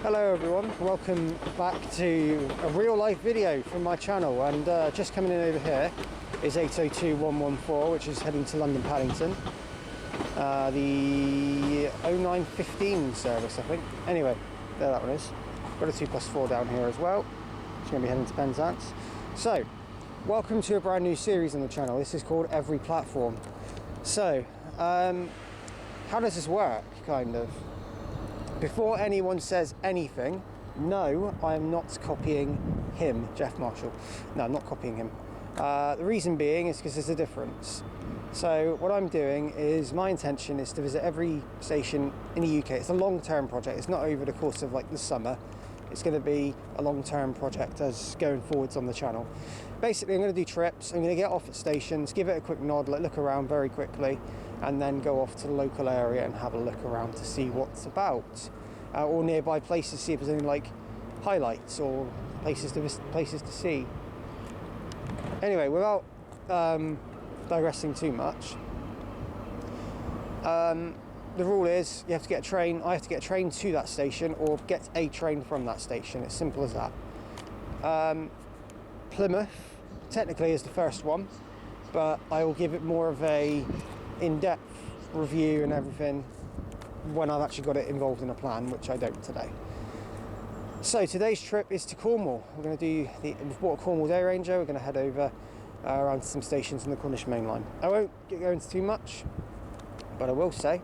Hello everyone, welcome back to a real life video from my channel, and just coming in over here is 802114, which is heading to London Paddington, the 0915 service I think. Anyway, there that one is. Got a 2+4 down here as well. It's going to be heading to Penzance. So, welcome to a brand new series on the channel. This is called Every Platform. So, how does this work, kind of? Before anyone says anything, no, I am not copying him, Jeff Marshall. No, I'm not copying him. The reason being is because there's a difference. So what I'm doing is, my intention is to visit every station in the UK. It's a long-term project. It's not over the course of like the summer. It's going to be a long-term project as going forwards on the channel. Basically, I'm going to do trips. I'm going to get off at stations, give it a quick nod, look around very quickly, and then go off to the local area and have a look around to see what's about, or nearby places, see if there's any like highlights or places to see. Anyway, without digressing too much, the rule is you have to get a train. I have to get a train to that station, or get a train from that station. It's simple as that. Plymouth technically is the first one, but I will give it more of a in-depth review and everything when I've actually got it involved in a plan, which I don't today. So today's trip is to Cornwall. We're going to do we've bought a Cornwall Day Ranger. We're going to head over around to some stations in the Cornish Main Line. I won't go into too much, but I will say,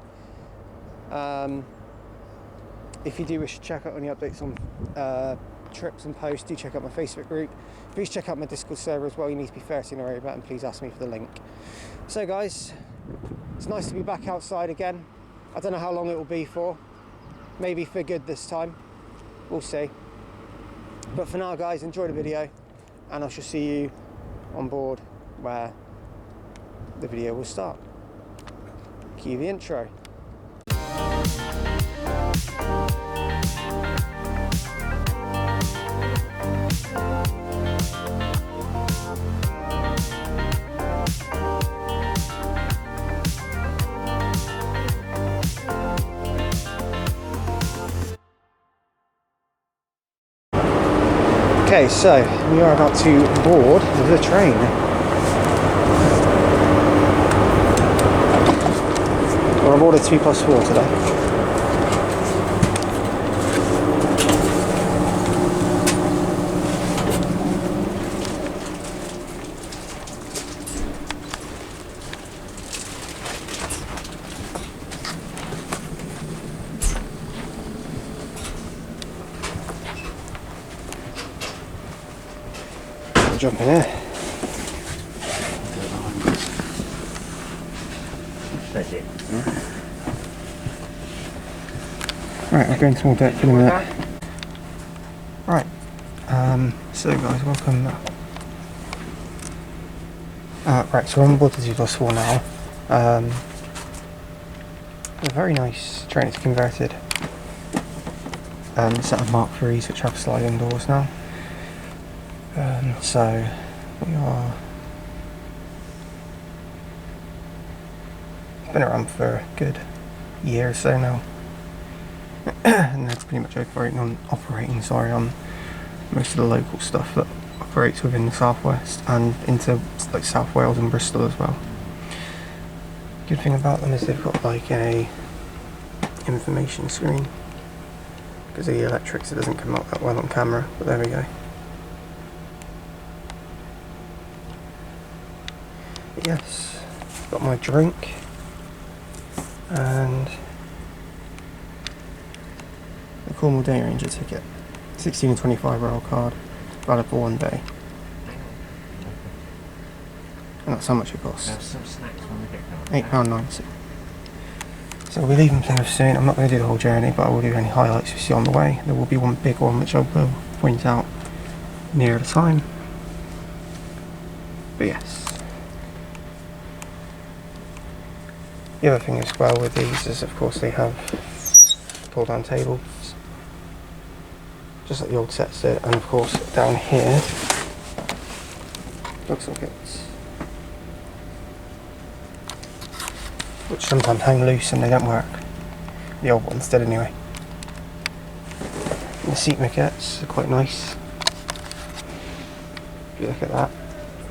if you do wish to check out any updates on trips and posts, do check out my Facebook group. Please check out my Discord server as well. You need to be 13 or over, and please ask me for the link. So guys, it's nice to be back outside again. I don't know how long it will be for. Maybe for good this time. We'll see. But for now guys, enjoy the video, and I shall see you on board where the video will start. Cue the intro. Okay, so we are about to board the train. We're on board a 2+4 today. Jump in here. That's it. Right, we're going to more depth in a minute. Right, so guys, welcome. Right, so we're on board the 2+4 now. A very nice train. It's converted set of Mark IIIs which have sliding doors now. So we are been around for a good year or so now, and they're pretty much operating on most of the local stuff that operates within the southwest and into like South Wales and Bristol as well. Good thing about them is they've got like a information screen. Because of the electrics, it doesn't come out that well on camera, but there we go. But yes, got my drink and the Cornwall Day Ranger ticket. 16 and 25 rail card, valid for 1 day. And that's how much it costs. Some snacks when we get £8.90. So we'll be leaving Plymouth soon. I'm not going to do the whole journey, but I will do any highlights you see on the way. There will be one big one which I will point out near the time. But yes. The other thing as well with these is, of course, they have pull down tables, just like the old sets did, and of course down here, plug sockets, which sometimes hang loose and they don't work. The old ones did anyway. The seat maquettes are quite nice. If you look at that,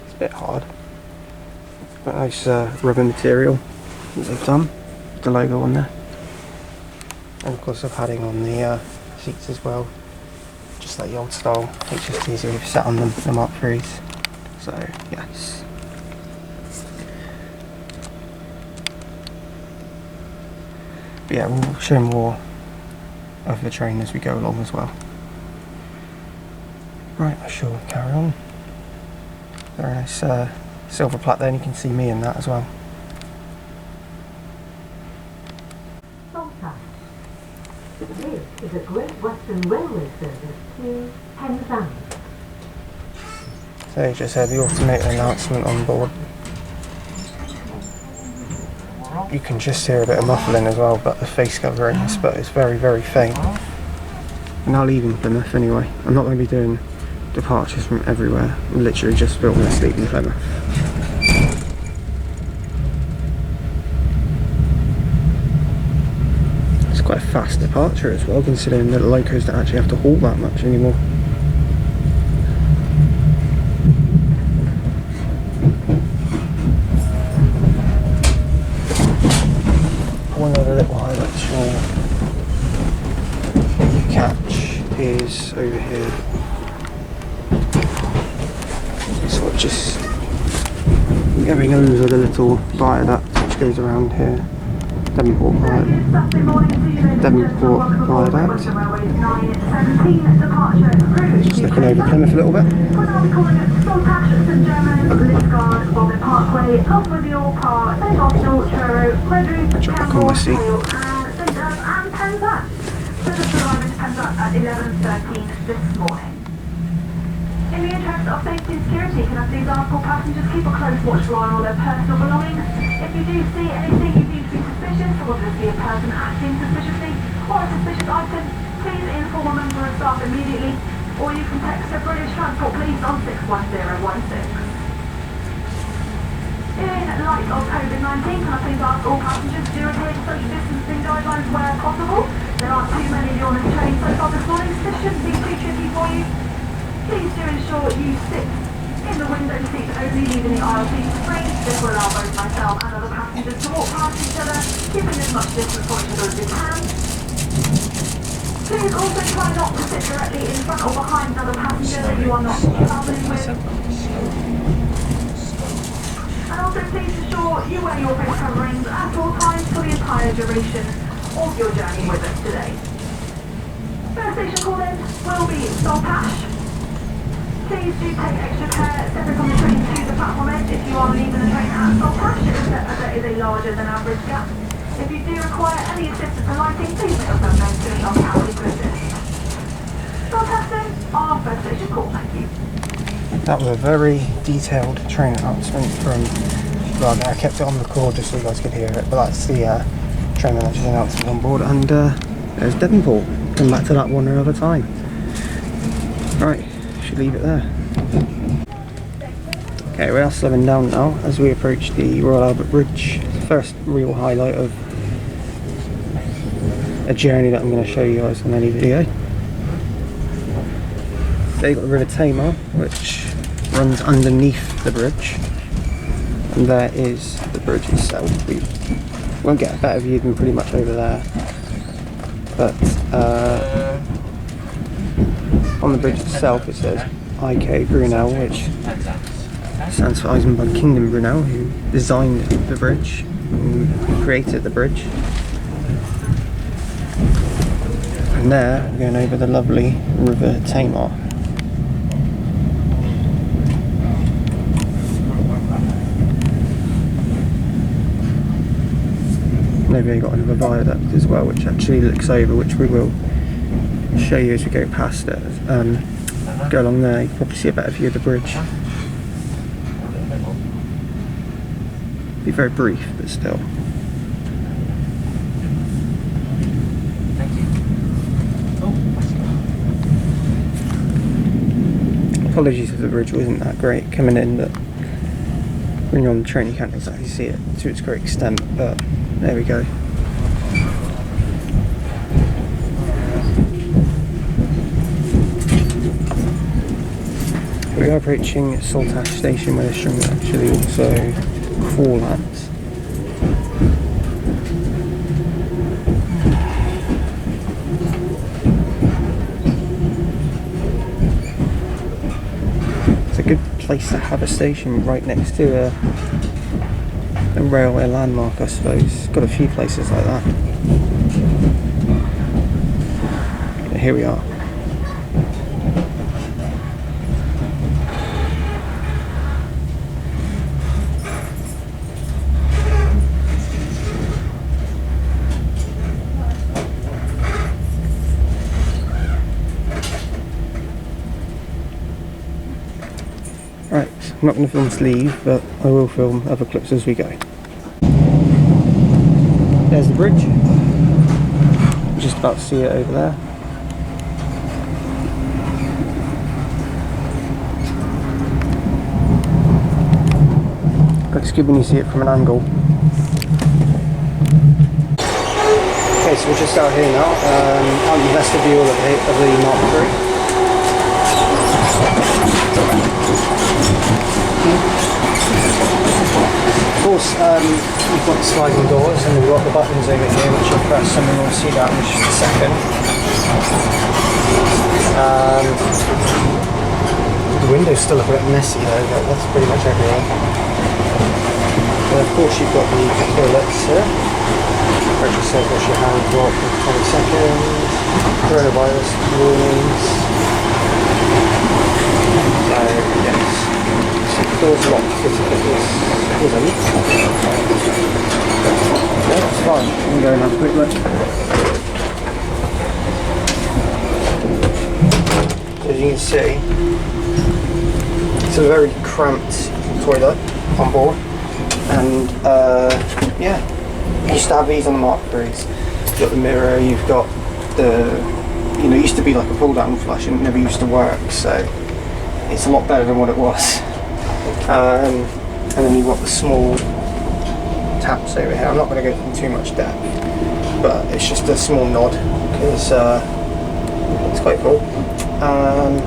it's a bit hard. But nice rubber material that they've done, with the logo on there. And of course the padding on the seats as well, just like the old style HSTs we've sat on them, the Mark IIIs. So yes. But yeah, we'll show more of the train as we go along as well. Right, I shall carry on. Very nice silver plaque there, and you can see me in that as well. This is a Great Western Railway service to Penzance. So you just heard the automated announcement on board. You can just hear a bit of muffling as well, but the face coverings, but it's very, very faint. We're now leaving Plymouth anyway. I'm not going to be doing departures from everywhere. I'm literally just built my sleep in Plymouth. It's quite a fast departure as well, considering that the locos don't actually have to haul that much anymore. One other little highlight you catch is over here. Sort of just going over the little viaduct which goes around here. Devonport Viaduct. Just looking over Plymouth a little bit. Drop back on my seat. In the interest of safety and security, can I please ask all passengers keep a close watch on all their personal belongings? If you do see anything you deem to be suspicious, or whether it be a person acting suspiciously or a suspicious item, please inform a member of staff immediately, or you can text the British Transport Police on 61016. In light of COVID-19, can I please ask all passengers to adhere to social distancing guidelines where possible? There aren't too many of you on this train so far this morning, so this shouldn't be too tricky for you. Please do ensure you sit in the window seat only, leaving the aisle seats free. This will allow both myself and other passengers to walk past each other, keeping as much distance possible as we can. Please also try not to sit directly in front or behind another passenger that you are not travelling with. And also please ensure you wear your face coverings at all times for the entire duration of your journey with us today. First station call-in will be Saltash. Please do take extra care stepping from the train to the platform edge if you are leaving the train at Saltash, as there is a larger than average gap. If you do require any assistance in lighting, please make yourself known to me on how we can assist. Saltash then, our first station call, thank you. That was a very detailed train announcement from, well, I kept it on record just so you guys could hear it, but that's the train manager's announcement on board, and there's Devonport. Come back to that one another time. Right, should leave it there. Okay, we are slowing down now as we approach the Royal Albert Bridge. First real highlight of a journey that I'm going to show you guys on any video. So you've got the River Tamar, which runs underneath the bridge, and there is the bridge itself. We won't get a better view than pretty much over there, but on the bridge itself it says IK Brunel, which stands for Eisenbahn Kingdom Brunel, who designed the bridge, who created the bridge. And there, we're going over the lovely River Tamar. Maybe I got another viaduct as well, which actually looks over, which we will show you as we go past it. Go along there, you can probably see a better view of the bridge. Be very brief, but still. Apologies if the bridge wasn't that great coming in, but when you're on the train you can't exactly see it to its great extent, but there we go. we are approaching Saltash station where the string actually also crawl at. It's a good place to have a station right next to a railway landmark, I suppose. Got a few places like that. But here we are. Right, I'm not going to film this leave, but I will film other clips as we go. There's the bridge. I'm just about to see it over there. Looks good when you see it from an angle. Okay, so we're just out here now, out in the vestibule of the Mark III. Of course, we've got the sliding doors and we've got the buttons over here which I'll press and we'll see that in just a second. The window's still a bit messy though, but that's pretty much everywhere. And of course you've got the toilets here, where it just says wash your hands for 20 seconds, coronavirus warnings. So yes. Doors locked because it isn't. Yeah, that's fine. We can go and have a quick look. As you can see, it's a very cramped toilet on board, and yeah, you used to have these on the Mark III's. You've got the mirror, you've got the, it used to be like a pull down flush and it never used to work, so it's a lot better than what it was. And then you've got the small taps over here. I'm not going to go into too much depth, but it's just a small nod because it's quite cool. And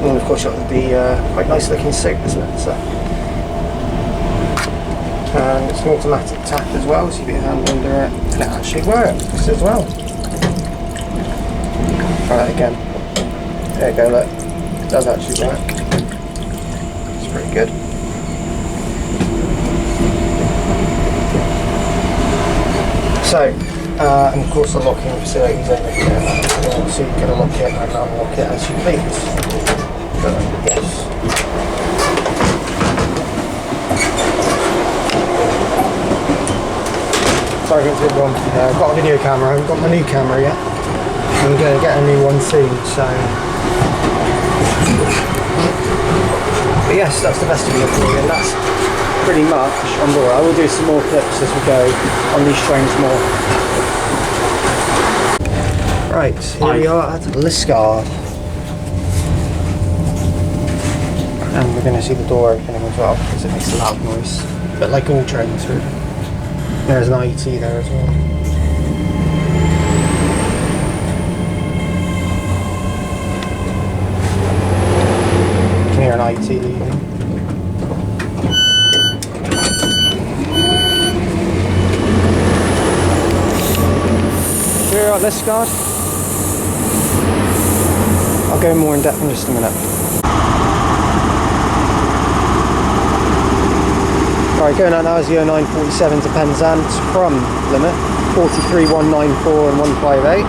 then of course you've got the quite nice looking soap, isn't it? So, and it's an automatic tap as well, so you put your hand under it and it actually works as well. Try that again. There you go, look. It does actually work. It's pretty good. So, and of course the locking facilities over here, so you can lock it and unlock it as you please. But yes. Sorry, I got a bit wrong. I've got a video camera, I haven't got my new camera yet. I'm going to get a new one soon, so. But yes, that's the vestibule for you, and that's pretty much on board. I will do some more clips as we go on these trains more. Right, here we are at Liskeard. And we're going to see the door opening as well because it makes a loud noise. But like all trains really. There's an IET there as well. You can hear an IET leaving. We're at Liskeard. I'll go more in depth in just a minute. Right, going out now is the 0947 to Penzance from Plymouth, 43194 and 158.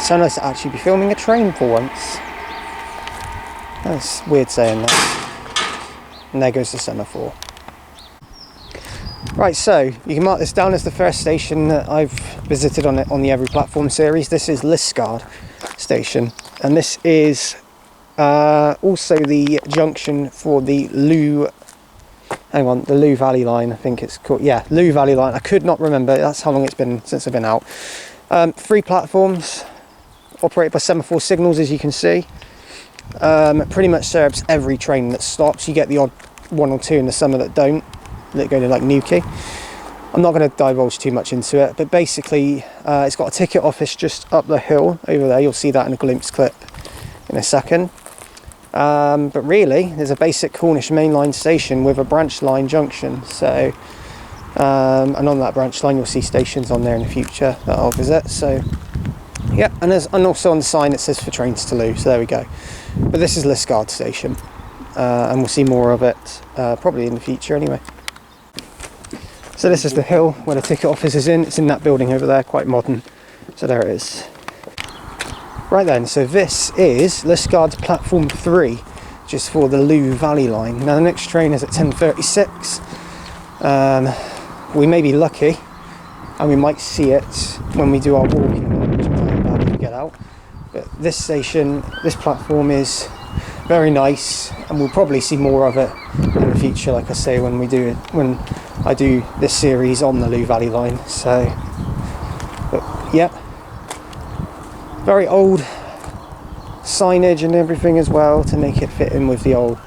So nice to actually be filming a train for once. That's weird saying that. And there goes the semaphore. Right, so you can mark this down as the first station that I've visited on the Every Platform series. This is Liskeard station, and this is also the junction for the the Lou Valley line, I think it's called. Yeah, Lou Valley line. I could not remember. That's how long it's been since I've been out. 3 platforms operated by semaphore signals, as you can see. Pretty much serves every train that stops. You get the odd 1 or 2 in the summer that don't, that go to like Newquay. I'm not going to divulge too much into it, but basically it's got a ticket office just up the hill over there. You'll see that in a glimpse clip in a second. But really, there's a basic Cornish mainline station with a branch line junction. So, and on that branch line, you'll see stations on there in the future that I'll visit. So, yeah, and also on the sign it says for trains to Lou. So there we go. But this is Liskeard station, and we'll see more of it probably in the future anyway. So this is the hill where the ticket office is in. It's in that building over there, quite modern. So there it is. Right then, so this is Liskeard platform 3, just for the Lou Valley line. Now the next train is at 10:36. We may be lucky, and we might see it when we do our walking, which I'm talking about when we get out. But this station, this platform is very nice, and we'll probably see more of it in the future, like I say, when I do this series on the Lou Valley line. So, but yeah. Very old signage and everything as well to make it fit in with the old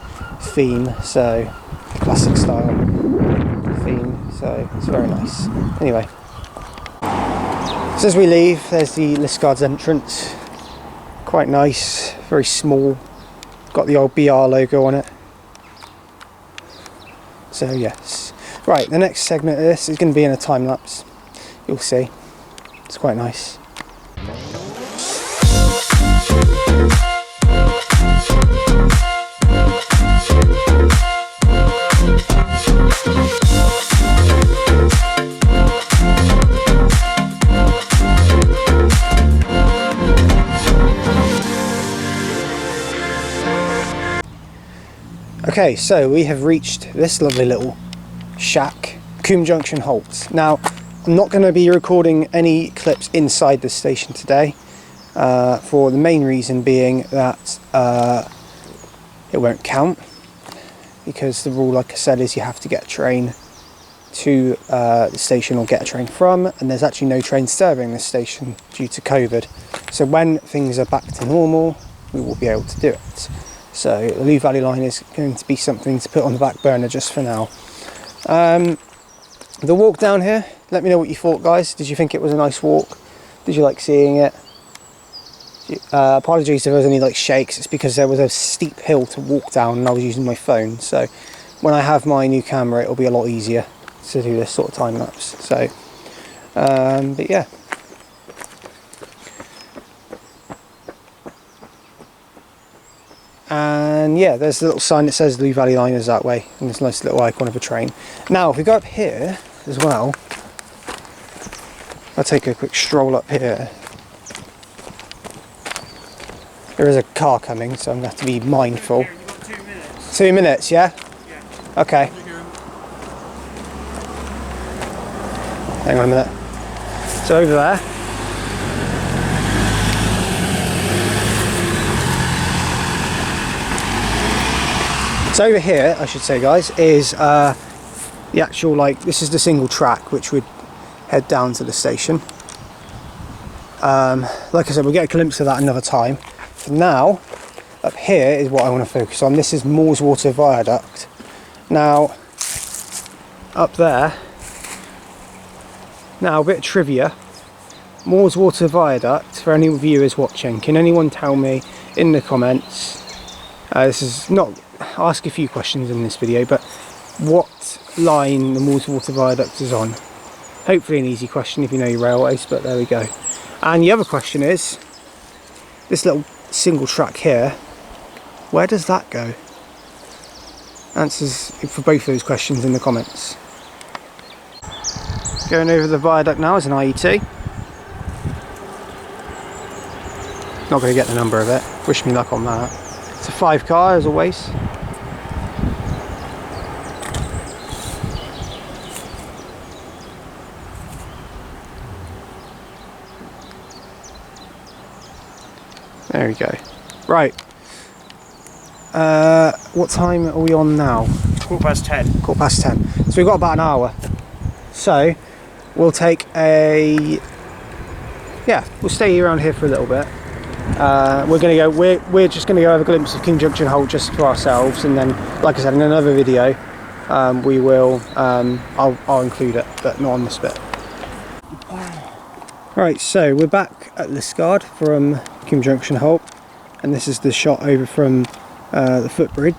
theme, so classic style theme, so it's very nice. Anyway, so as we leave, there's the Liskeard's entrance. Quite nice, very small, got the old BR logo on it. So yes, right, the next segment of this is going to be in a time lapse. You'll see, it's quite nice. Okay, so we have reached this lovely little shack, Coombe Junction Halt. Now, I'm not going to be recording any clips inside this station today, for the main reason being that it won't count, because the rule, like I said, is you have to get a train to the station or get a train from, and there's actually no train serving this station due to COVID. So when things are back to normal, we will be able to do it. So the Lou Valley line is going to be something to put on the back burner just for now. The walk down here, let me know what you thought, guys. Did you think it was a nice walk? Did you like seeing it? Apologies if there was any like shakes. It's because there was a steep hill to walk down and I was using my phone. So when I have my new camera, it'll be a lot easier to do this sort of time lapse. So, but yeah. And yeah, there's a little sign that says Lou Valley line is that way, and there's a nice little icon of a train. Now, if we go up here as well, I'll take a quick stroll up here. There is a car coming, so I'm going to have to be mindful. You've got 2 minutes. 2 minutes, yeah? Yeah. Okay. Hang on a minute. So over there. So over here, I should say, guys, is the actual, like, this is the single track which would head down to the station. Like I said, we'll get a glimpse of that another time. For now, up here is what I want to focus on. This is Moorswater Viaduct. Now, up there, now a bit of trivia. Moorswater Viaduct, for any viewers watching, can anyone tell me in the comments, this is not, I'll ask a few questions in this video, but what line the Moorswater Viaduct is on? Hopefully an easy question if you know your railways, but there we go. And the other question is, this little single track here, where does that go? Answers for both those questions in the comments. Going over the viaduct now is an IET. Not going to get the number of it, wish me luck on that. It's a 5 car as always. There we go. Right. What time are we on now? 10:15. 10:15. So we've got about an hour. So we'll take a... Yeah, we'll stay around here for a little bit. We're gonna go. We're just gonna go have a glimpse of King Junction Halt just for ourselves, and then, like I said, in another video, we will. I'll include it, but not on this bit. Right, so we're back at Liskeard from King Junction Halt, and this is the shot over from the footbridge.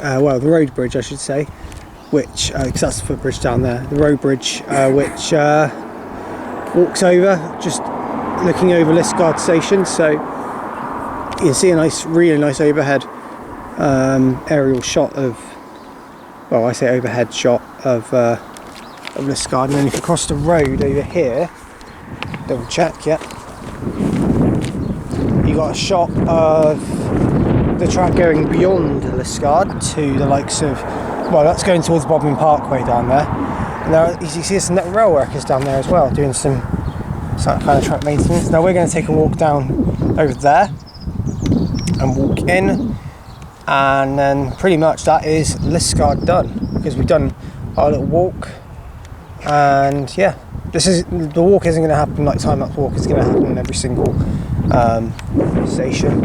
Well, the road bridge, I should say, which because that's the footbridge down there. The road bridge, which walks over, just looking over Liskeard Station. So you can see a nice, really nice overhead aerial shot of, well, I say overhead shot of Liskeard. And then if you cross the road over here, double check, yeah, you got a shot of the track going beyond Liskeard to the likes of, well, that's going towards Bodmin Parkway down there. And there, as you see, some net rail workers down there as well, doing some kind of track maintenance. Now we're going to take a walk down over there and walk in, and then pretty much that is Liskeard done, because we've done our little walk. And yeah, the walk isn't going to happen like time-lapse walk is going to happen in every single station,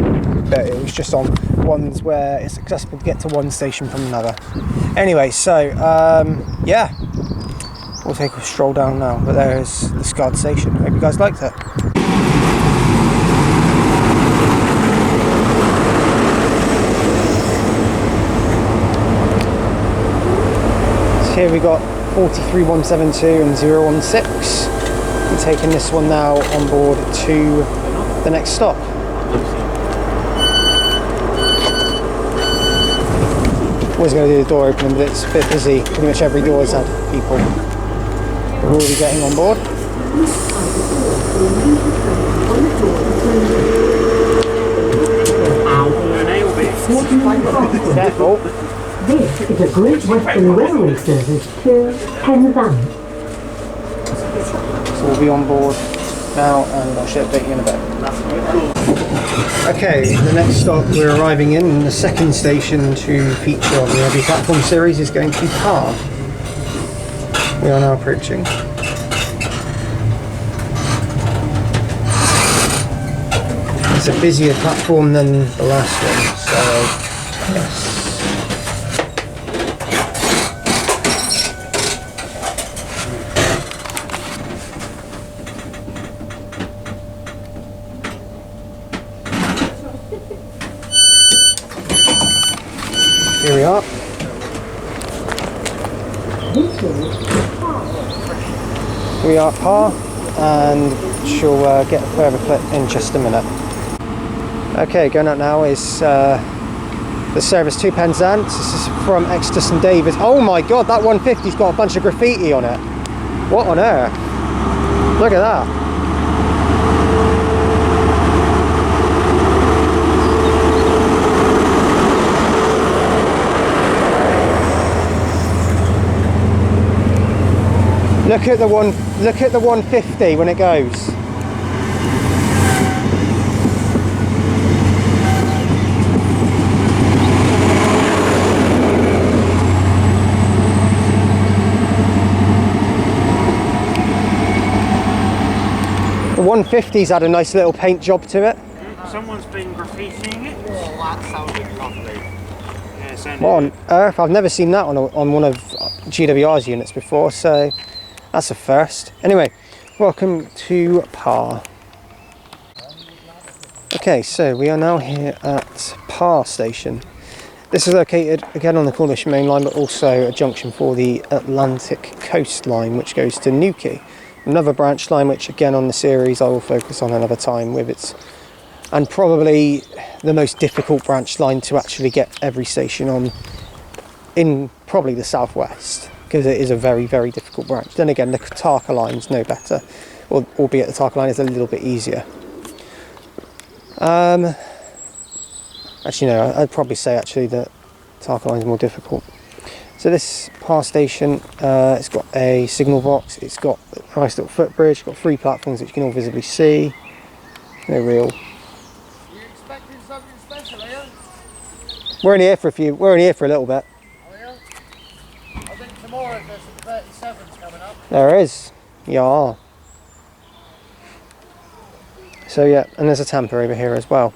but it was just on ones where it's accessible to get to one station from another. Anyway, so yeah, we'll take a stroll down now, but there's the Liskeard station. Hope you guys liked it. So here we got 43172 and 016. We're taking this one now on board to the next stop. Always going to do the door opening, but it's a bit busy. Pretty much every door has had people. We're already getting on board. Careful. This is a Great Western Railway service to Penzance. So we'll be on board now, and I should update you in a bit. Okay, the next stop we're arriving in, and the second station to feature on the Heavy Platform series, is going to be Parr. We are now approaching. It's a busier platform than the last one, so yes. Here we are. We are at Parr, and she'll get a further clip in just a minute. Okay, going up now is the service to Penzance. This is from Exeter St David's. Oh my god, that 150's got a bunch of graffiti on it. What on earth? Look at that. Look at the 150 when it goes. The 150's had a nice little paint job to it. Someone's been graffitiing it. Oh, that sounded lovely. Yeah, sounded What on earth? I've never seen that on one of GWR's units before, so that's a first. Anyway, welcome to Parr. Okay, so we are now here at Parr Station. This is located again on the Cornish Main Line, but also a junction for the Atlantic Coast Line, which goes to Newquay. Another branch line, which again on the series I will focus on another time, with its, and probably the most difficult branch line to actually get every station on in probably the southwest, because it is a very, very difficult branch. Then again, the Tarka line's no better, albeit the Tarka line is a little bit easier. Actually no, I'd probably say actually that Tarka line is more difficult. So this Parr station, it's got a signal box, it's got a nice little footbridge, it's got 3 platforms which you can all visibly see. No real We're only here for a few. We're only here for a little bit. I think tomorrow there's some 37s coming up. There is. Yeah. So yeah, and there's a tamper over here as well.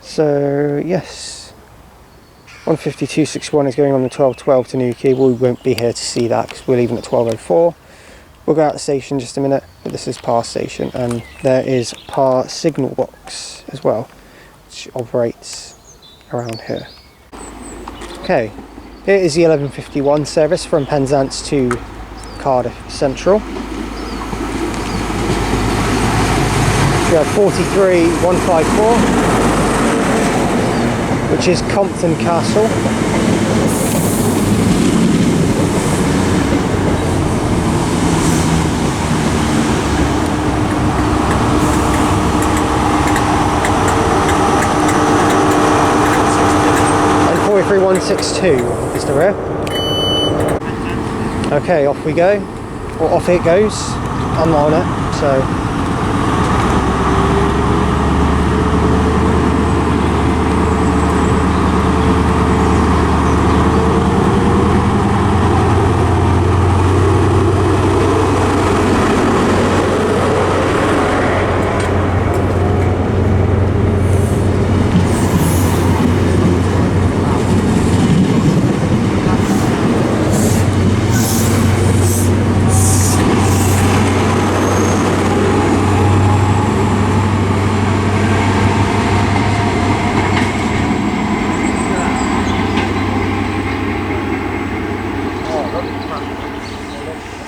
So yes, 152.61 is going on the 12:12 to Newquay. We won't be here to see that because we're leaving at 12:04. We'll go out the station in just a minute, but this is Par Station, and there is Par Signal Box as well, which operates around here. Okay, here is the 11:51 service from Penzance to Cardiff Central. We have 43154, which is Compton Castle. And 43162 is the rear. Okay, off we go. Or off it goes. I'm not on it, so.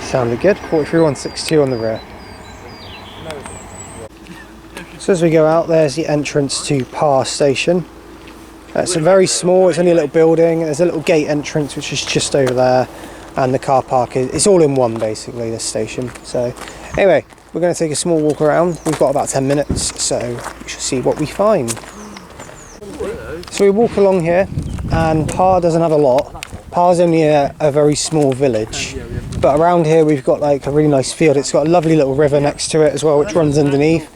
Sounded good. 43162 on the rear. So as we go out, there's the entrance to Par Station. It's a very small, it's only a little building. There's a little gate entrance which is just over there, and the car park it's all in one basically, this station. So anyway, we're going to take a small walk around. We've got about 10 minutes, so we shall see what we find. So we walk along here, and Par doesn't have a lot. Par's only a very small village, but around here we've got like a really nice field. It's got a lovely little river next to it as well, which runs underneath.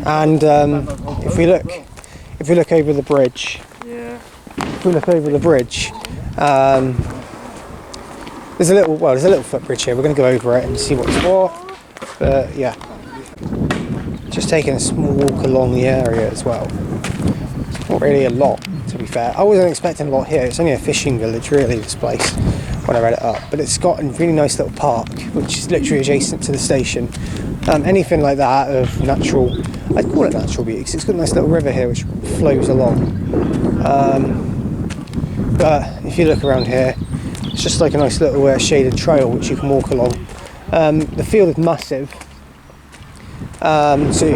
And if we look over the bridge, there's a little footbridge here. We're going to go over it and see what it's for. But yeah, just taking a small walk along the area as well. It's not really a lot, to be fair. I wasn't expecting a lot here. It's only a fishing village, really, this place, when I read it up. But it's got a really nice little park, which is literally adjacent to the station. Anything like that of natural, I'd call it natural beauty, because it's got a nice little river here which flows along. But if you look around here, it's just like a nice little shaded trail which you can walk along. The field is massive. So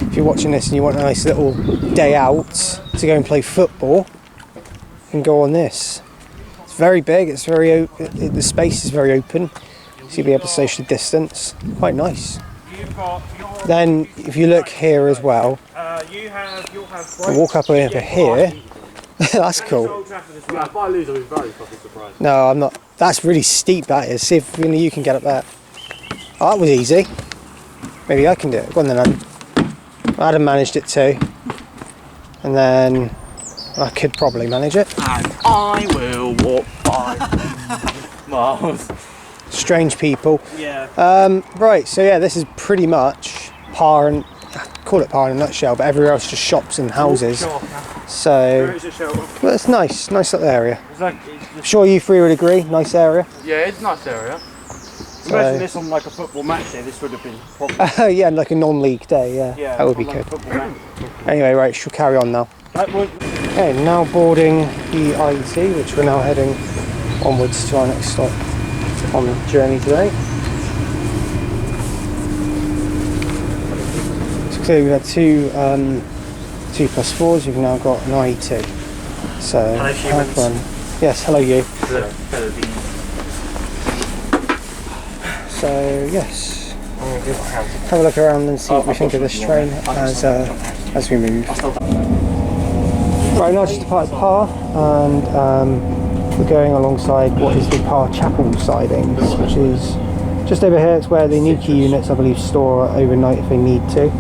if you're watching this and you want a nice little day out to go and play football, you can go on this. It's very big, it's very open, the space is very open, so you'll be able to social distance. Quite nice. Then if you look here as well, we'll walk up over here. That's cool. If I lose, I'll be very fucking surprised. No, I'm not. That's really steep, that is. See if only you can get up there. Oh, that was easy. Maybe I can do it. Go on then, Adam. Adam managed it too. And then I could probably manage it. And I will walk 5 miles. Strange people. Yeah. Right, so yeah, this is pretty much Par, and call it Par in a nutshell, but everywhere else just shops and houses. So, well, it's nice little area. I'm sure you three would agree, nice area. Yeah, it's a nice area. So, imagine this on like a football match day, this would have been probably... yeah, like a non-league day, yeah that would be good. Anyway, right, she'll carry on now. Okay, now boarding the IET, which we're now heading onwards to our next stop on the journey today. So clearly we had two 2+4s, we've now got an IET. So, have fun. Yes, hello you. So, yes, have a look around and see what we think of this train as we move. Right, now just departed Par, and we're going alongside what is the Par Chapel sidings, which is just over here. It's where the Newquay units, I believe, store overnight if they need to.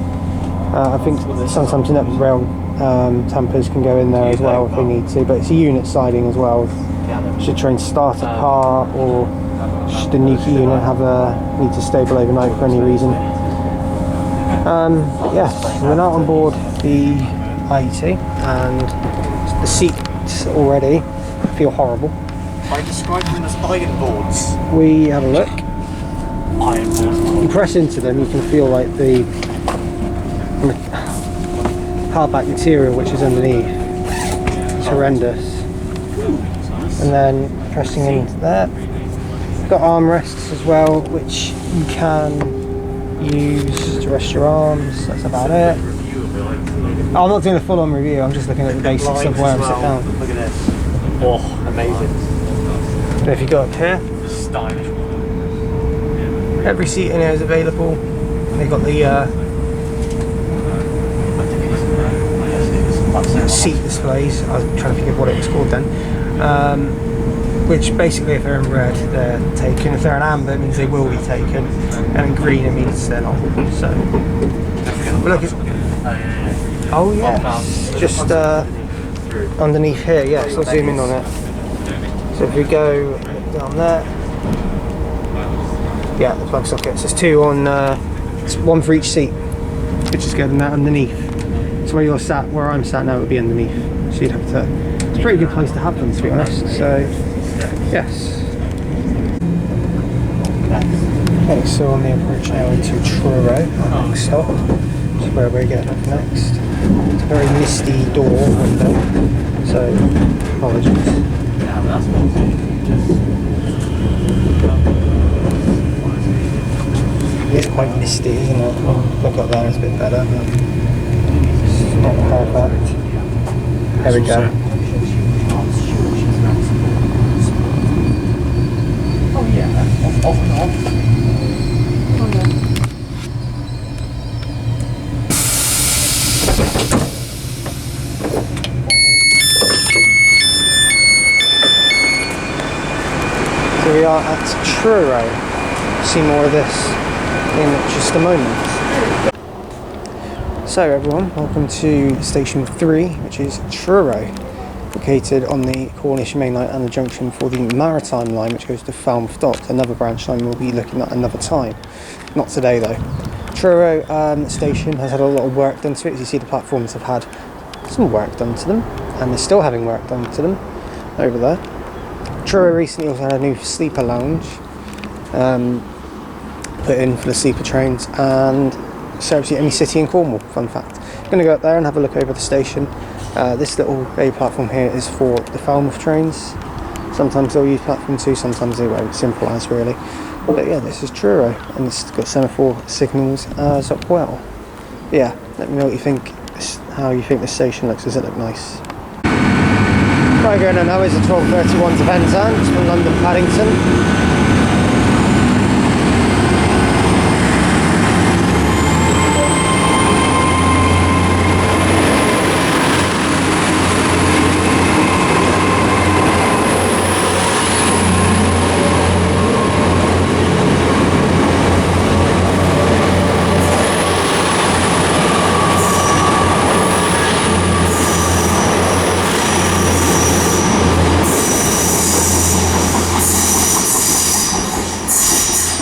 I think sometimes net rail tampers can go in there as well if they need to, but it's a unit siding as well. Should train start a car, or should the nuke unit need to stable overnight for any reason. Yes, we're now on board the I-80 and the seats already feel horrible. I describe them as iron boards. We have a look. Iron boards. You press into them, you can feel like the hardback material which is underneath. It's horrendous. And then pressing into there. Got armrests as well, which you can use to rest your arms. That's about it. I'm not doing a full-on review, I'm just looking at the basics of where I'm sit down. Look at this. Oh, amazing. So if you go up here, Stylish. every seat in here is available. They've got the seat displays. I was trying to think of what it was called then. Which basically, if they're in red, they're taken. If they're in amber, it means they will be taken. And in green, it means they're not. So, but look, oh yeah, just underneath here. Yeah, so I'll zoom in on it. So if we go down there, yeah, the plug sockets. There's two on, it's one for each seat, which is good. And that underneath. So where you're sat, where I'm sat now, would be underneath. So you'd have to. It's a pretty good place to have them, to be honest. So. Yes. Okay, so on the approach now into Truro, our next stop, which is where we're getting up next. It's a very misty door window, so apologies. It's quite misty, isn't it? Look up there, it's a bit better, but it's not perfect. There we go. Off and on. So we are at Truro. See more of this in just a moment. So everyone, welcome to station 3, which is Truro, located on the Cornish main line and the junction for the Maritime line, which goes to Falmouth Dock. Another branch line we'll be looking at another time. Not today though. Truro station has had a lot of work done to it. As you see, the platforms have had some work done to them, and they're still having work done to them over there. Truro recently also had a new sleeper lounge put in for the sleeper trains, and serves you any city in Cornwall, fun fact. I'm going to go up there and have a look over the station. This little bay platform here is for the Falmouth trains. Sometimes they'll use platform 2, sometimes they won't. Simple as, really. But yeah, this is Truro, and it's got semaphore signals as well. But yeah, let me know what you think, how you think the station looks. Does it look nice? Right, going on now is the 12:31 to Penzance from London Paddington.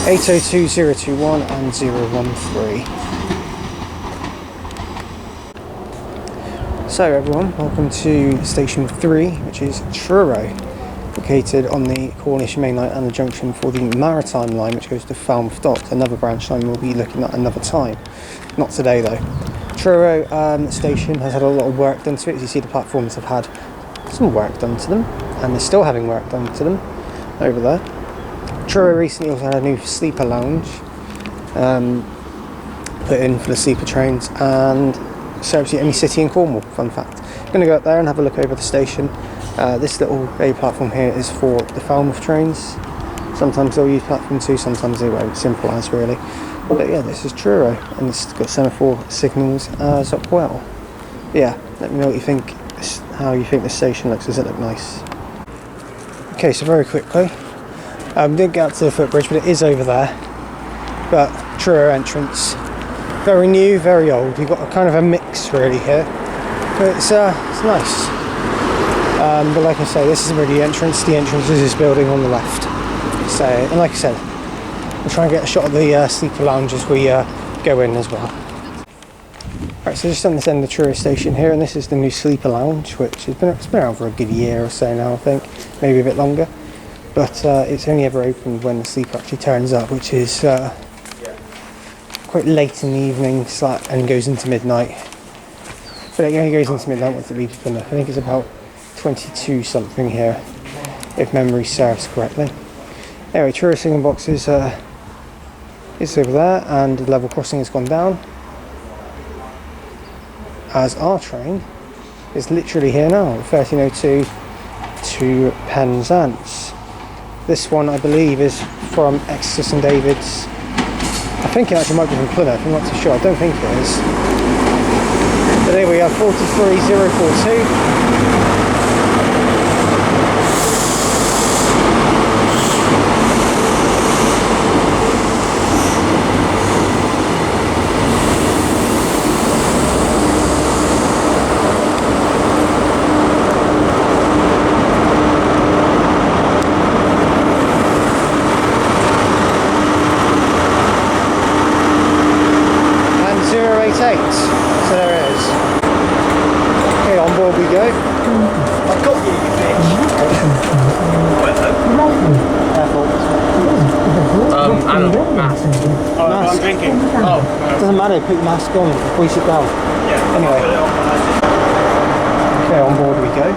802021 and 013. So everyone, welcome to station 3, which is Truro, located on the Cornish main line and the junction for the Maritime line, which goes to Falmouth Dock. Another branch line we'll be looking at another time. Not today though. Truro station has had a lot of work done to it. As you see, the platforms have had some work done to them, and they're still having work done to them over there. Truro recently also had a new sleeper lounge put in for the sleeper trains, and serves you any city in Cornwall, fun fact. I'm going to go up there and have a look over the station. This little bay platform here is for the Falmouth trains. Sometimes they'll use platform 2, sometimes they won't. Simple as, really. But yeah, this is Truro, and it's got semaphore signals as well. But yeah, let me know what you think, how you think the station looks. Does it look nice? Okay, so very quickly, didn't get out to the footbridge, but it is over there. But Truro entrance, Very new, very old. You've got a kind of a mix really here, but it's nice. But like I say, this isn't really the entrance. The entrance is this building on the left. So, and like I said, we'll try and get a shot of the sleeper lounge as we go in as well. Right, so just on this end of the tourist station here, and this is the new sleeper lounge, which has been around for a good year or so now, I think, maybe a bit longer. But it's only ever opened when the sleeper actually turns up, which is quite late in the evening and goes into midnight. But it only goes into midnight once it leaves Plymouth. I think it's about 22 something here, if memory serves correctly. Anyway, tourist signal box is over there, and the level crossing has gone down. As our train is literally here now, 1302 to Penzance. This one, I believe, is from Exeter St David's. I think it actually might be from Plymouth, I'm not too sure, I don't think it is. But there we are, 43042. So there it is. Okay, on board we go. I've got you, you bitch. Careful. Mask. Mask. I'm drinking. Oh. Doesn't matter, put your mask on before you sit down. Yeah. Anyway. Okay, on board we go.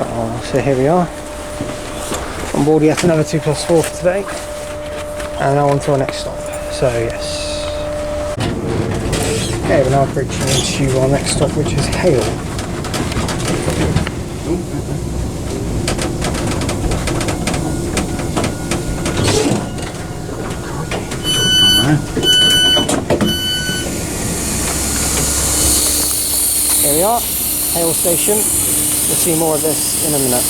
Oh, so here we are. On board yet another 2+4 for today, and now on to our next stop. So yes, okay, we're now approaching into our next stop, which is Hale. Here we are, Hale Station. We'll see more of this in a minute.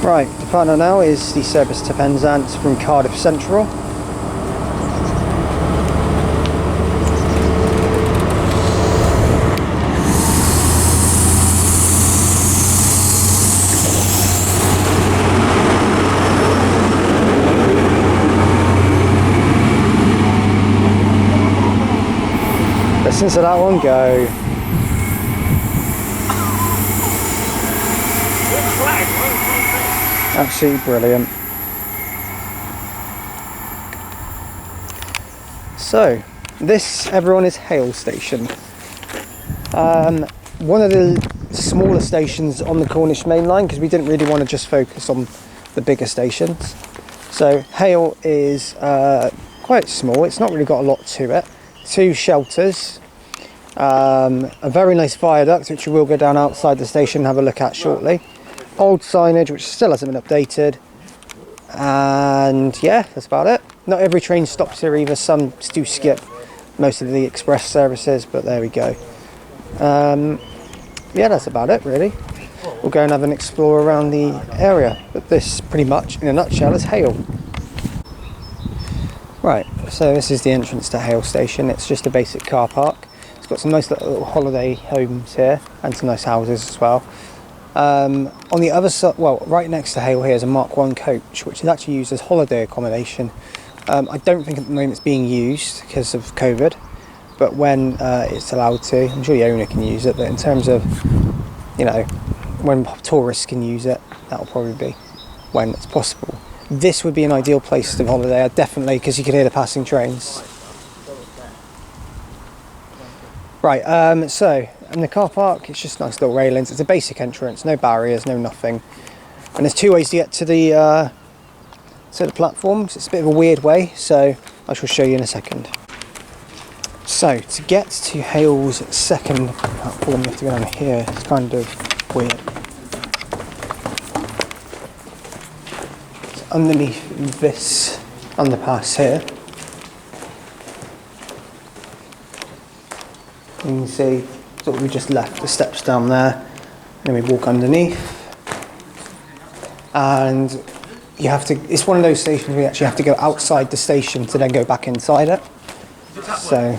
Right, the partner now is the service to Penzance from Cardiff Central. Listen to that one go. Absolutely brilliant. So, this, everyone, is Hale Station. One of the smaller stations on the Cornish main line, because we didn't really want to just focus on the bigger stations. So, Hale is quite small, it's not really got a lot to it. 2 shelters, a very nice viaduct, which we will go down outside the station and have a look at shortly. Old signage which still hasn't been updated, and yeah, that's about it. Not every train stops here either, some do skip most of the express services, but there we go. Yeah, that's about it really. We'll go and have an explore around the area, but this pretty much in a nutshell is Hale. Right, so this is the entrance to Hale Station. It's just a basic car park. It's got some nice little holiday homes here and some nice houses as well. On the other side, well, right next to Hale here is a Mark 1 coach, which is actually used as holiday accommodation. I don't think at the moment it's being used because of COVID, but when it's allowed to, I'm sure the owner can use it, but in terms of, you know, when tourists can use it, that'll probably be when it's possible. This would be an ideal place to holiday, definitely, because you can hear the passing trains. Right, so in the car park, it's just nice little railings. It's a basic entrance, no barriers, no nothing. And there's 2 ways to get to the platforms. It's a bit of a weird way, so I shall show you in a second. So to get to Hale's second platform, you have to go down here. It's kind of weird. It's underneath this underpass here. You can see sort of we just left the steps down there, and then we walk underneath. and you have to, it's one of those stations where you actually have to go outside the station to then go back inside it. So,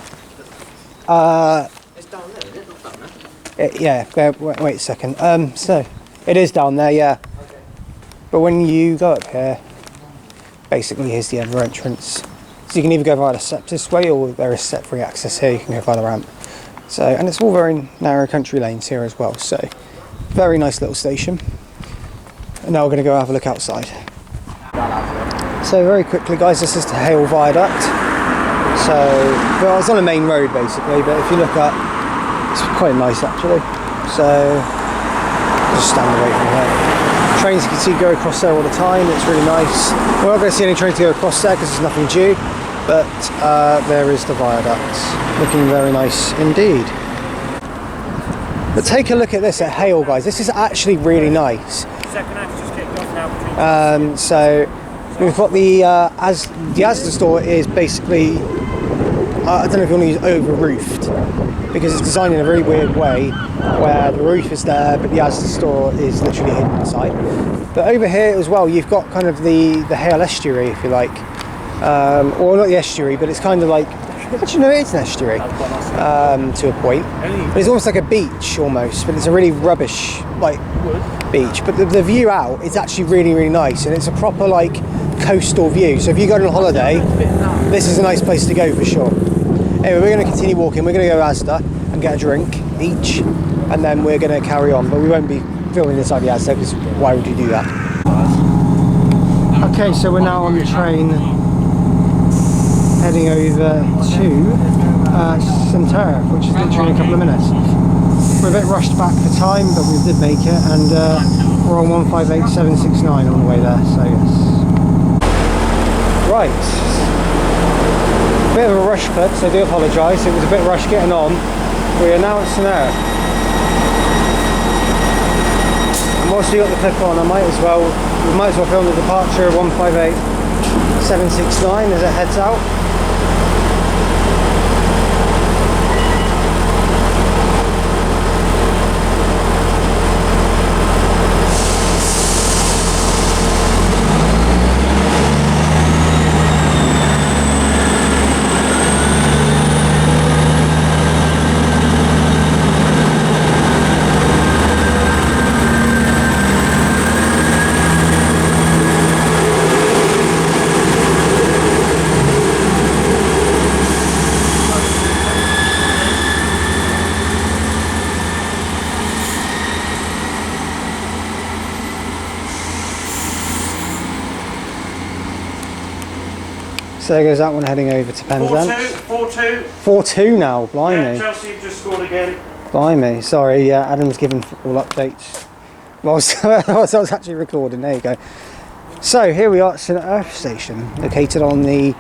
It's down there, is it? Not down yeah, there. wait a second. So, it is down there, yeah. But when you go up here, basically here's the other entrance. So you can either go via the steps this way, or there is step free access here, you can go via the ramp. So, and it's all very narrow country lanes here as well, so very nice little station. And now we're going to go have a look outside. So very quickly guys, this is the Hale Viaduct. So, well, it's on a main road basically, but if you look up, it's quite nice actually. So, just stand away from here. Trains you can see go across there all the time, it's really nice. We're not going to see any trains go across there because there's nothing due, but there is the viaduct. Looking very nice indeed. But take a look at this at Hale guys, this is actually really nice. Second act just kicked off now between So we've got the Asda store is basically, I don't know if you want to use over roofed, because it's designed in a really weird way where the roof is there but the Asda store is literally hidden inside. But over here as well you've got kind of the Hale estuary if you like, or not the estuary, but it's kind of like, actually no, it's an estuary to a point, but it's almost like a beach almost, but it's a really rubbish like beach, but the view out is actually really, really nice, and it's a proper like coastal view. So if you go on holiday, this is a nice place to go for sure. Anyway, we're going to continue walking. We're going to go Asda and get a drink each, and then we're going to carry on, but we won't be filming inside the Asda because why would you do that? Okay, so we're now on the train heading over to Centre, which is literally in a couple of minutes. We're a bit rushed back for time, but we did make it, and we're on 158769 on the way there, so yes. Right. Bit of a rush clip, so I do apologise, it was a bit rushed getting on. We are now at Centre. And whilst we got the clip on, we might as well film the departure of 158769 as it heads out. So there goes that one heading over to Penzance. 4-2. 4-2 now, blimey. Yeah, Chelsea have just scored again. Blimey, sorry, yeah, Adam's giving football updates. Whilst I was actually recording, there you go. So here we are at St Earth Station, located on the,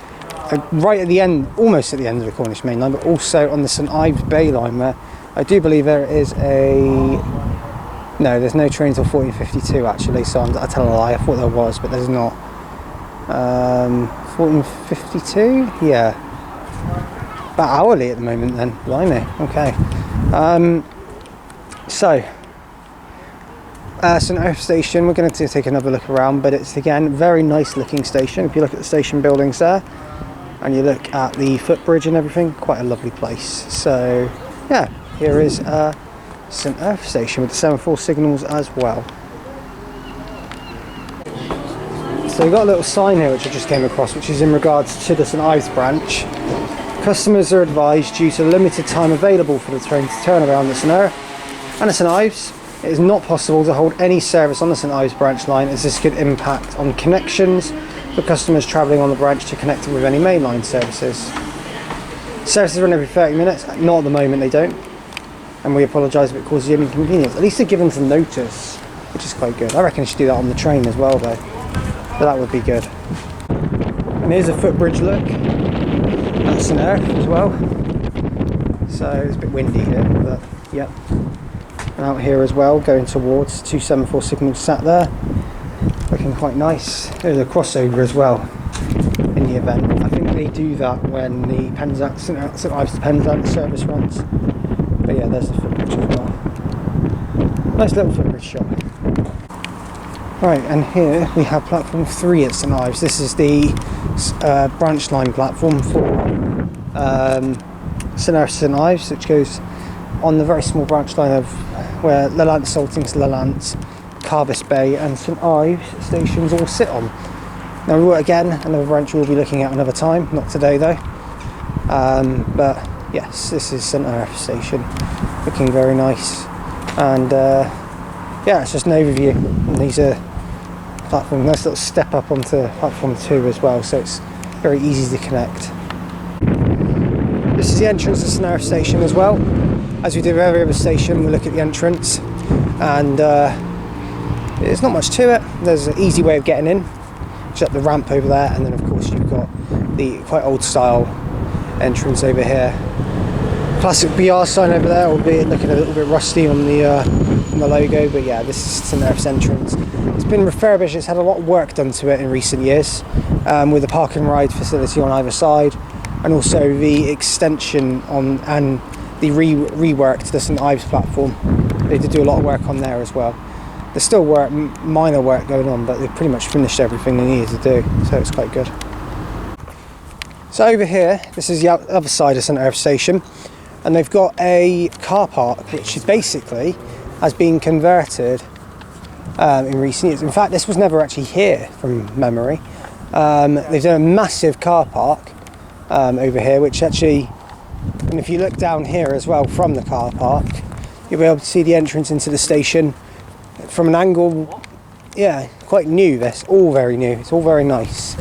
right at the end, almost at the end of the Cornish Main Line, but also on the St Ives Bay line, where I do believe there is no, there's no train till 14:52 actually, so I tell a lie, I thought there was, but there's not. 14:52, yeah, about hourly at the moment then, blimey, okay. So St Earth Station, we're going to take another look around, but it's again very nice looking station. If you look at the station buildings there and you look at the footbridge and everything, quite a lovely place. So yeah, here is St Earth Station with the semaphore signals as well. So we've got a little sign here which I just came across, which is in regards to the St Ives branch. Customers are advised, due to limited time available for the train to turn around at St Earth and at St Ives, it is not possible to hold any service on the St Ives branch line, as this could impact on connections for customers travelling on the branch to connect with any mainline services. Services run every 30 minutes, not at the moment they don't, and we apologise if it causes you any inconvenience. At least they're given some notice, which is quite good. I reckon they should do that on the train as well though, but that would be good. And here's a footbridge look at St Earth as well. So it's a bit windy here, but yep. And out here as well, going towards 2 semaphore signals sat there, looking quite nice. There's a crossover as well in the event. I think they do that when the Penzance, St Ives to Penzance service runs. But yeah, there's the footbridge as well. Nice little footbridge shot. Right, and here we have platform 3 at St Ives. This is the branch line platform for St Ives, which goes on the very small branch line of where Lelant, Saltings, Lelant, Carvis Bay and St Ives stations all sit on. Now, again, another branch we'll be looking at another time, not today though. But yes, this is St Ives station, looking very nice. And yeah, it's just an overview. And these are platform, nice little step up onto platform 2 as well, so it's very easy to connect. This is the entrance to St Ives station as well. As we do with every other station, we look at the entrance, and there's not much to it. There's an easy way of getting in, just up the ramp over there, and then of course you've got the quite old style entrance over here. Classic BR sign over there, albeit looking a little bit rusty on the logo, but yeah, this is St Ives entrance. It's been refurbished, it's had a lot of work done to it in recent years, with the park and ride facility on either side, and also the extension on and the rework to the St Ives platform. They did do a lot of work on there as well. There's still work, minor work going on, but they've pretty much finished everything they needed to do, so it's quite good. So over here, this is the other side of St Ives station, and they've got a car park which basically has been converted in recent years. In fact, this was never actually here from memory. They've done a massive car park over here, which actually, and if you look down here as well from the car park, you'll be able to see the entrance into the station from an angle, yeah, quite new. That's all very new, it's all very nice.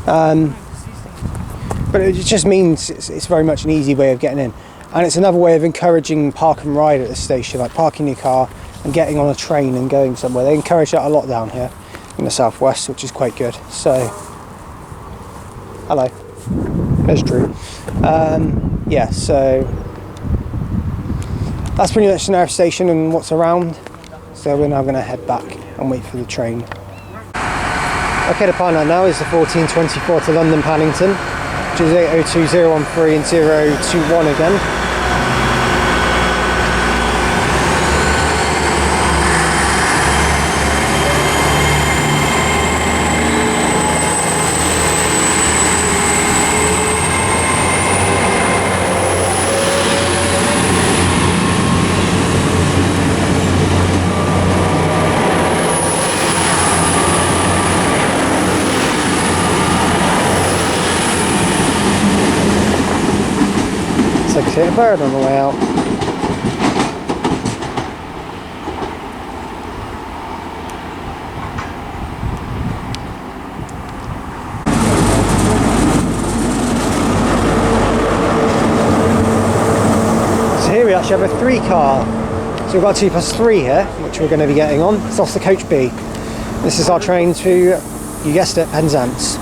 But it just means it's very much an easy way of getting in. And it's another way of encouraging park and ride at the station, like parking your car and getting on a train and going somewhere. They encourage that a lot down here in the southwest, which is quite good. So, hello, there's Drew. Yeah, so that's pretty much St Ives station and what's around. So we're now going to head back and wait for the train. Okay, the partner now is the 1424 to London Paddington, which is 802013 and 021 again. I can see a bird on the way out. So here we actually have a 3-car. So we've got 2+3 here, which we're going to be getting on. It's off the coach B. This is our train to, you guessed it, Penzance.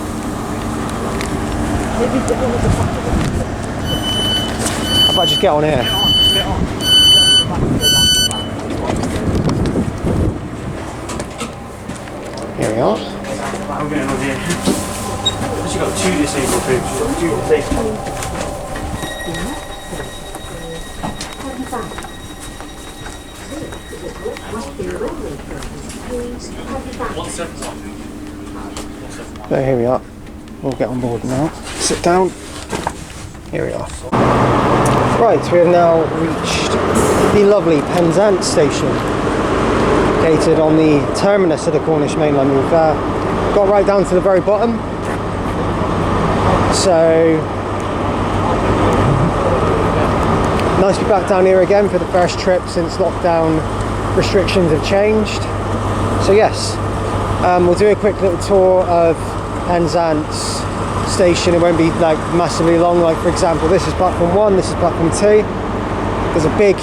How about I just get on here? Here we are. I'm getting on here. She's got 2 disabled people. She's got 2 disabled. So here we are. We'll get on board now. Sit down. Here we are. Right, we have now reached the lovely Penzance station, located on the terminus of the Cornish Main Line. We've got right down to the very bottom. So nice to be back down here again for the first trip since lockdown restrictions have changed. So yes, we'll do a quick little tour of Penzance station. It won't be like massively long. Like for example, this is platform 1, this is platform 2. There's a big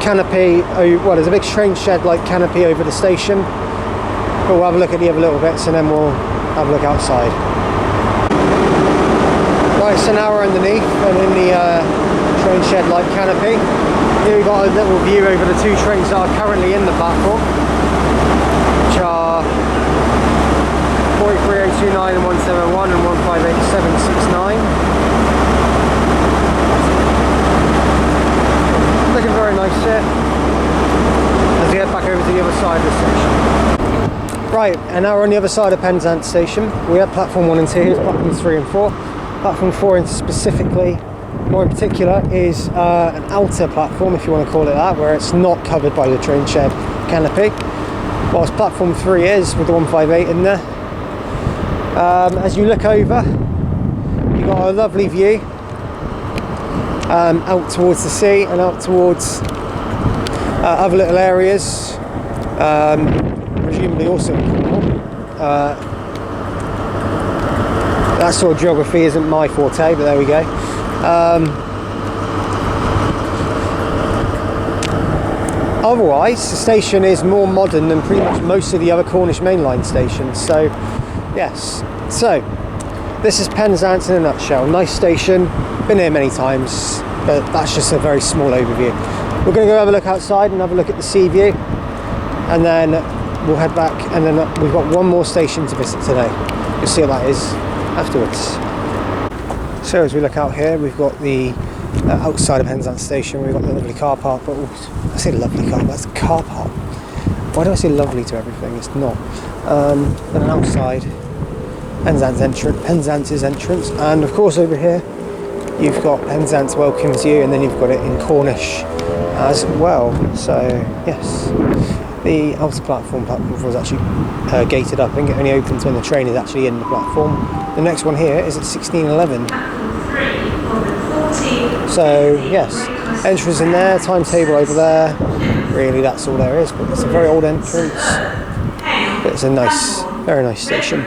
canopy, well, there's a big train shed like canopy over the station, but we'll have a look at the other little bits and then we'll have a look outside. Right, so now we're underneath and in the train shed like canopy. Here we've got a little view over the 2 trains that are currently in the platform, which are 43029 and 171 and 158769. Looking very nice here as we head back over to the other side of the station. Right, Right, and now we're on the other side of Penzance Station. We have platform 1 and 2, here's platforms 3 and 4. Platform 4 in specifically, more in particular, is an outer platform, if you want to call it that, where it's not covered by the train shed canopy. Whilst platform 3 is, with the 158 in there. As you look over, you've got a lovely view out towards the sea and out towards other little areas, presumably also in Cornwall. That sort of geography isn't my forte, but there we go. Otherwise, the station is more modern than pretty much most of the other Cornish mainline stations. So, yes. So, this is Penzance in a nutshell. Nice station. Been here many times, but that's just a very small overview. We're going to go have a look outside and have a look at the sea view, and then we'll head back. And then we've got one more station to visit today. You'll see what that is afterwards. So, as we look out here, we've got the outside of Penzance Station. We've got the lovely car park, but I say lovely car, but that's a car park. Why do I say lovely to everything? It's not. Then outside, Penzance's entrance, and of course over here you've got Penzance welcomes you, and then you've got it in Cornish as well. So yes, the outer platform 4 is actually gated up and only opens when the train is actually in the platform. The next one here is at 16:11. So yes, entrance in there, timetable over there. Really, that's all there is. But it's a very old entrance. But it's a nice, very nice station.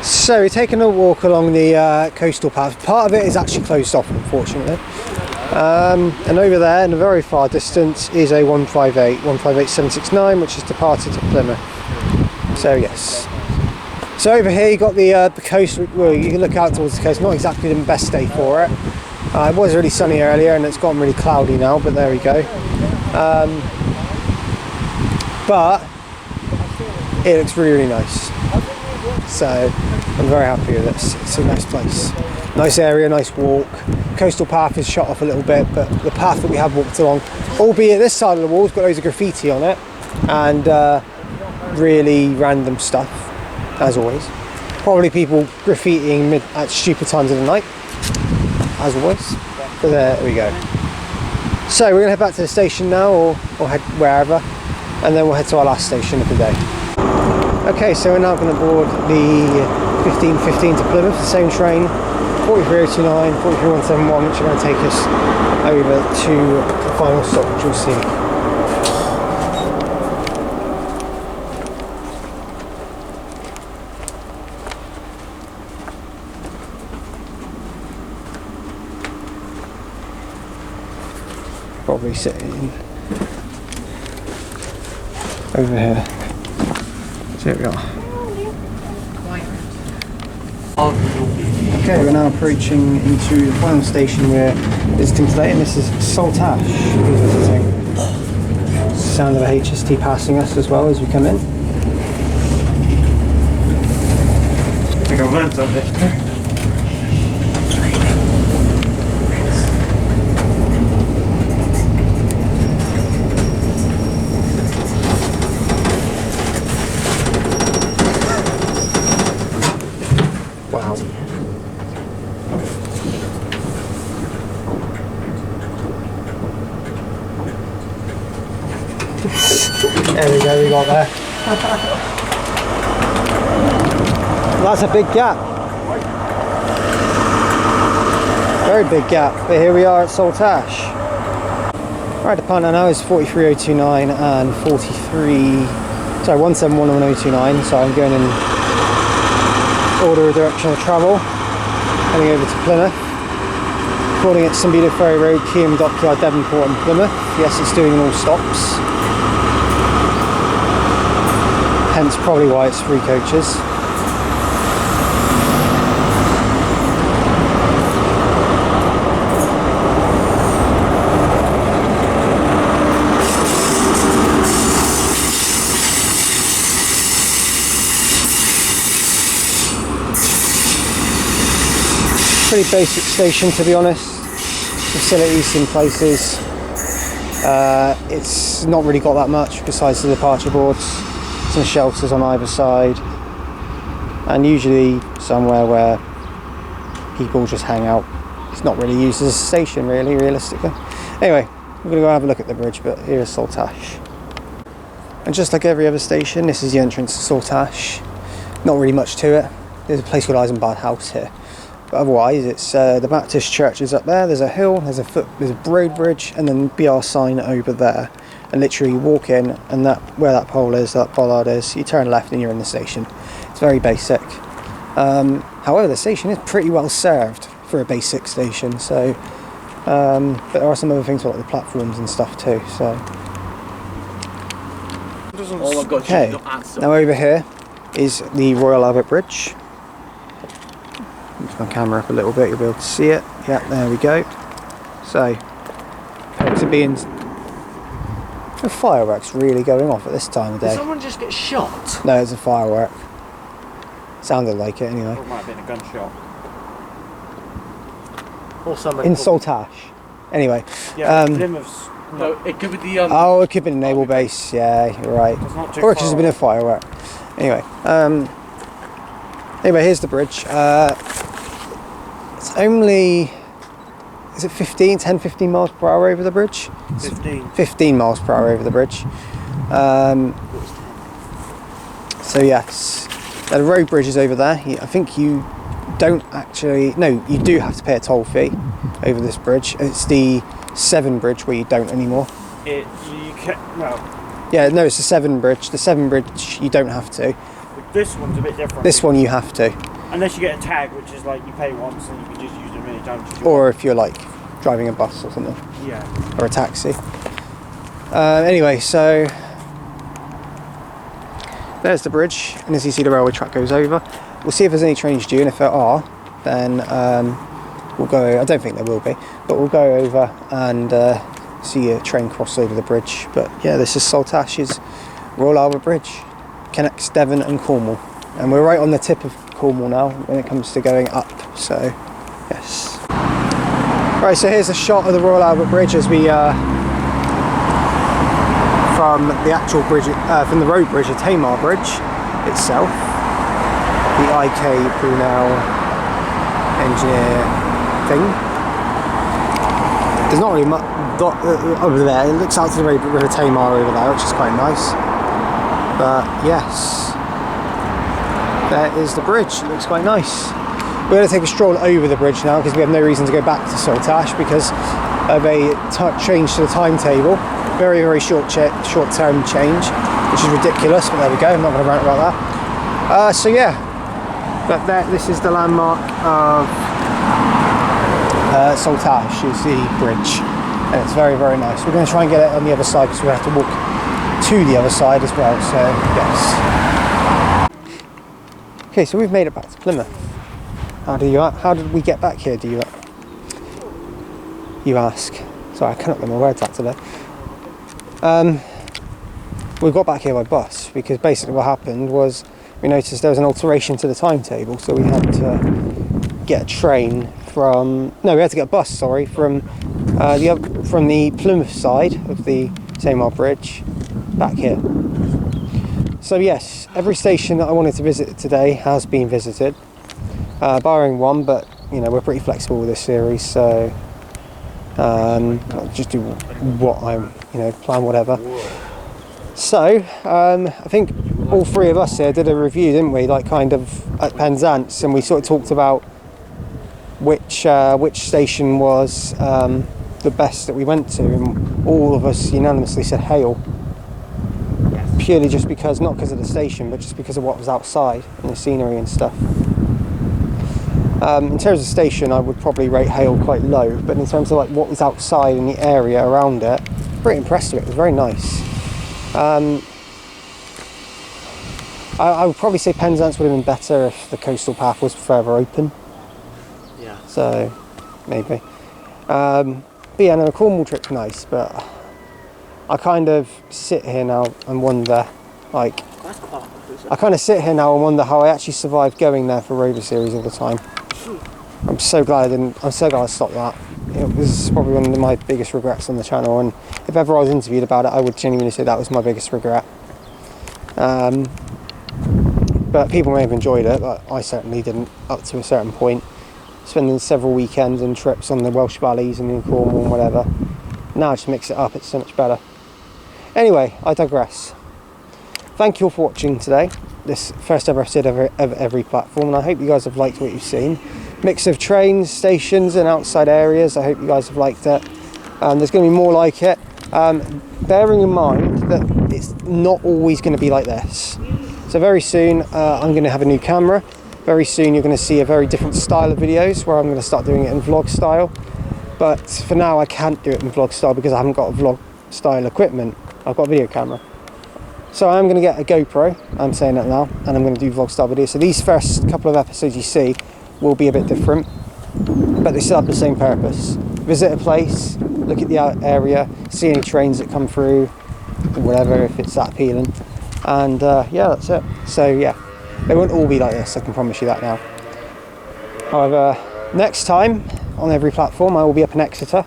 So we're taking a walk along the coastal path. Part of it is actually closed off, unfortunately. And over there, in the very far distance, is a 158-769, which is departed to Plymouth. So yes. So over here you got the coast. Well, you can look out towards the coast. Not exactly the best day for it. It was really sunny earlier, and it's gotten really cloudy now. But there we go. But it looks really, really nice. So I'm very happy with this. It's a nice place, nice area, nice walk. Coastal path is shut off a little bit, but the path that we have walked along, albeit this side of the wall's got loads of graffiti on it and really random stuff, as always. Probably people graffitiing at stupid times of the night, as always. But there we go. So we're gonna head back to the station now, or head wherever, and then we'll head to our last station of the day. Okay, so we're now going to board the 15:15 to Plymouth, the same train, 43029, 43171, which are going to take us over to the final stop, which you'll see. Probably sitting over here. So here we are. Okay, we're now approaching into the final station we're visiting today, and this is Saltash we're visiting. Sound of a HST passing us as well as we come in. I think I've learned something. There we go, we got there. That's a big gap. Very big gap, but here we are at Saltash. Right, the partner now is 43029 and 1711029, so I'm going in order of direction of travel, heading over to Plymouth. Calling at St Bedeau Ferry Road, Keyham Dockyard, Devonport and Plymouth. Yes, it's doing all stops. Hence probably why it's 3 coaches. Pretty basic station, to be honest. Facilities in places. It's not really got that much besides the departure boards. some shelters on either side, and usually somewhere where people just hang out. It's not really used as a station, really, realistically. Anyway, we're going to go have a look at the bridge, but here's Saltash. And just like every other station, this is the entrance to Saltash. Not really much to it. There's a place called Eisenbad House here. But otherwise, it's the Baptist church is up there. There's a hill, there's a road bridge, and then BR sign over there. And literally you walk in, and where that pole is, that bollard is, you turn left and you're in the station. It's very basic. However, the station is pretty well served for a basic station. So, but there are some other things like the platforms and stuff too. So. Oh my god, Okay, now over here is the Royal Albert Bridge. Move my camera up a little bit, you'll be able to see it. Yeah, there we go. So, to being the fireworks really going off at this time of day. Did someone just get shot? No, it's a firework. Sounded like it anyway. Or it might have been a gunshot. Or somebody. In Saltash. Anyway. Yeah, Plymouth's. No, it could be the. Oh, it could be the naval base. Yeah, you're right. It's not too Or it could far have been a firework. Anyway. Anyway, here's the bridge. It's only. Is it 10, 15 miles per hour over the bridge? 15. 15 miles per hour over the bridge. So yes, the road bridge is over there. I think you don't actually. No, you do have to pay a toll fee over this bridge. It's the Severn bridge where you don't anymore. You can well. Yeah, no, it's the Severn bridge. The Severn bridge you don't have to. This one's a bit different. This one you have to. Unless you get a tag, which is like you pay once and you can just use it many times as you Or if you're like driving a bus or something. Yeah. Or a taxi. Anyway, so there's the bridge, and as you see the railway track goes over. We'll see if there's any trains due, and if there are, then we'll go. I don't think there will be, but we'll go over and see a train cross over the bridge. But yeah, this is Saltash's Royal Albert Bridge, connects Devon and Cornwall, and we're right on the tip of Cornwall now when it comes to going up. So yes. Right, so here's a shot of the Royal Albert Bridge as we from the actual bridge, from the road bridge, the Tamar Bridge itself. The IK Brunel engineer thing. There's not really much over there. It looks out to the River Tamar over there, which is quite nice. But yes, there is the bridge. It looks quite nice. We're going to take a stroll over the bridge now because we have no reason to go back to Saltash because of a change to the timetable. Very, very short-term change, which is ridiculous, but there we go. I'm not going to rant about that. So yeah, but this is the landmark of Saltash, is the bridge, and it's very, very nice. We're going to try and get it on the other side because we have to walk to the other side as well. So yes. Okay, so we've made it back to Plymouth. How did we get back here? You ask. Sorry, I cannot get my words out today. We got back here by bus because basically what happened was we noticed there was an alteration to the timetable, so we had to get a train from. No, we had to get a bus. Sorry, from the Plymouth side of the Tamar Bridge back here. So yes, every station that I wanted to visit today has been visited. Barring one, but you know we're pretty flexible with this series, so I'll just do what I'm, plan whatever. So I think all three of us here did a review, didn't we? Like kind of at Penzance, and we sort of talked about which station was the best that we went to, and all of us unanimously said Hale. Purely just because, not because of the station, but just because of what was outside and the scenery and stuff. In terms of station, I would probably rate Hale quite low, but in terms of like what was outside in the area around it, pretty impressed with it. It was very nice. I would probably say Penzance would have been better if the coastal path was further open. Yeah. So maybe. But yeah, no, the Cornwall trip's nice, but I kind of sit here now and wonder, like, I kind of sit here now and wonder how I actually survived going there for Rover Series all the time. I'm so glad I stopped that. It was probably one of my biggest regrets on the channel, and if ever I was interviewed about it, I would genuinely say that was my biggest regret. But people may have enjoyed it, but I certainly didn't up to a certain point. Spending several weekends and trips on the Welsh valleys and in Cornwall and whatever. Now I just mix it up, it's so much better. Anyway, I digress. Thank you all for watching today, this first ever episode of every platform, and I hope you guys have liked what you've seen. Mix of trains, stations and outside areas. I hope you guys have liked it. There's going to be more like it. Bearing in mind that it's not always going to be like this. So very soon I'm going to have a new camera. Very soon you're going to see a very different style of videos where I'm going to start doing it in vlog style. But for now I can't do it in vlog style because I haven't got a vlog style equipment. I've got a video camera. So I'm going to get a GoPro, I'm saying that now, and I'm going to do vlog style videos. So these first couple of episodes you see will be a bit different, but they still have the same purpose. Visit a place, look at the area, see any trains that come through, whatever, if it's that appealing. And yeah, that's it. So yeah, they won't all be like this, I can promise you that now. However, next time on every platform I will be up in Exeter.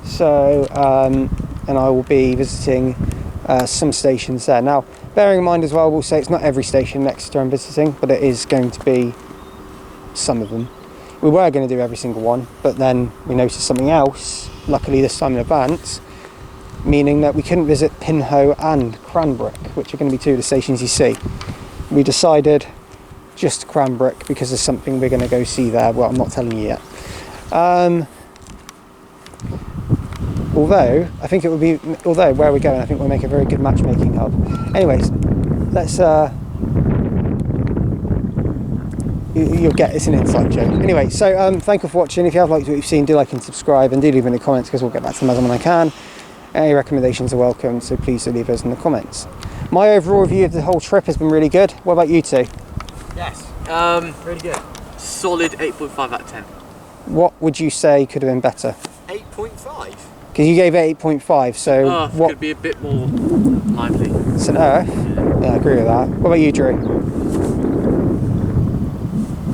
So, and I will be visiting some stations there. Now, bearing in mind as well, we'll say it's not every station in Exeter I'm visiting, but it is going to be some of them. We were going to do every single one, but then we noticed something else, luckily this time in advance, meaning that we couldn't visit Pinho and Cranbrook, which are going to be two of the stations you see. We decided just Cranbrook because there's something we're going to go see there. Well, I'm not telling you yet. Although where we're going, I think we'll make a very good matchmaking hub. Anyways, let's you'll get, it's an inside joke. Anyway, so thank you for watching. If you have liked what you've seen, do like and subscribe, and do leave any comments because we'll get back to them as and when I can. Any recommendations are welcome, so please do leave those in the comments. My overall review of the whole trip has been really good. What about you two? Yes, really good. Solid 8.5 out of 10. What would you say could have been better? 8.5. Because you gave it 8.5, so Earth what could be a bit more lively. St. Earth? Yeah, I agree with that. What about you, Drew?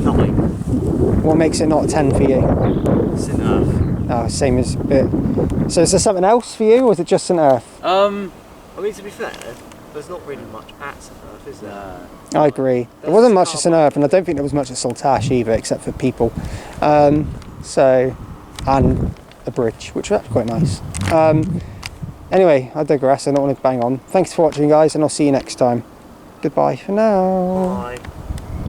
9. What makes it not a 10 for you? St. Earth. Oh, same as bit. So is there something else for you, or is it just St. Earth? I mean, to be fair, there's not really much at St. Earth, is there? I agree. There wasn't much at St. Earth, and I don't think there was much at Saltash either, except for people. So, and a bridge, which was quite nice. Anyway, I digress. I don't want to bang on. Thanks for watching, guys, and I'll see you next time. Goodbye for now. Bye.